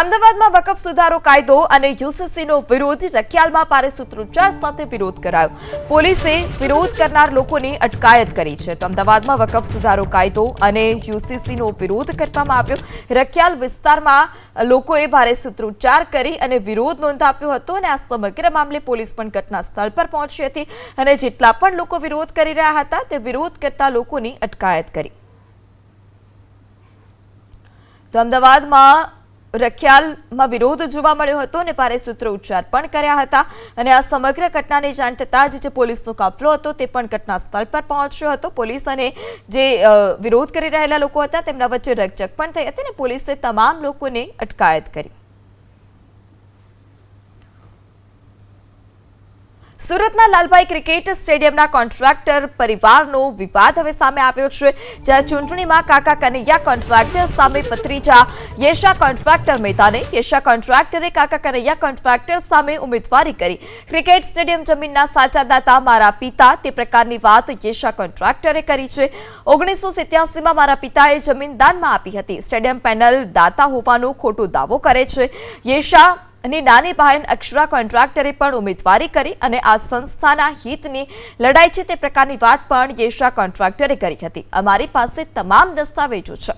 અમદાવાદમાં વકફ સુધારો કાયદો અને યુસીસીનો વિરોધ રખિયાલમાં ભારે સૂત્રોચ્ચાર સાથે વિરોધ કરાયો। પોલીસે વિરોધ કરનાર લોકોની અટકાયત કરી છે। તો અમદાવાદમાં વકફ સુધારો કાયદો અને યુસીસીનો વિરોધ કરવામાં આવ્યો। રખિયાલ વિસ્તારમાં લોકોએ ભારે સૂત્રોચ્ચાર કરી અને વિરોધ નોંધાવ્યો હતો અને આ સમગ્ર મામલે પોલીસ પણ ઘટના સ્થળ પર પહોંચી હતી અને જેટલા પણ લોકો વિરોધ કરી રહ્યા હતા તે વિરોધ કરતા લોકોની અટકાયત કરી। તો અમદાવાદમાં રખિયાલમાં વિરોધ જોવા મળ્યો હતો અને ભારે સૂત્રોચ્ચાર પણ કર્યા હતા અને આ સમગ્ર ઘટનાની જાણ થતાં જે પોલીસનો કાફલો હતો તે પણ ઘટના સ્થળ પર પહોંચ્યો હતો। પોલીસ અને જે વિરોધ કરી રહેલા લોકો હતા તેમના વચ્ચે રકઝક પણ થઈ હતી અને પોલીસે તમામ લોકોને અટકાયત કરી। સુરતના લાલભાઈ ક્રિકેટ સ્ટેડિયમના કોન્ટ્રાક્ટર પરિવારનો વિવાદ હવે સામે આવ્યો છે। જ્યાં ચૂંટણીમાં કાકા કનૈયા કોન્ટ્રાક્ટર સામે ભત્રીજા યશા કોન્ટ્રાક્ટર મેદાને યશા કોન્ટ્રાક્ટરે કાકા કનૈયા કોન્ટ્રાક્ટર સામે ઉમેદવારી કરી। ક્રિકેટ સ્ટેડિયમ જમીનના સાચા દાતા મારા પિતા તે પ્રકારની વાત યશા કોન્ટ્રાક્ટરે કરી છે। 1987માં મારા પિતાએ જમીન દાનમાં આપી હતી। સ્ટેડિયમ પેનલ દાતા હોવાનો ખોટો દાવો કરે છે। યશા અને નાની બહેન અક્ષરા કોન્ટ્રાક્ટરે પણ ઉમેદવારી કરી અને આ સંસ્થાના હિતની લડાઈ છે તે પ્રકારની વાત પણ યશા કોન્ટ્રાક્ટરે કરી હતી। અમારી પાસે તમામ દસ્તાવેજો છે।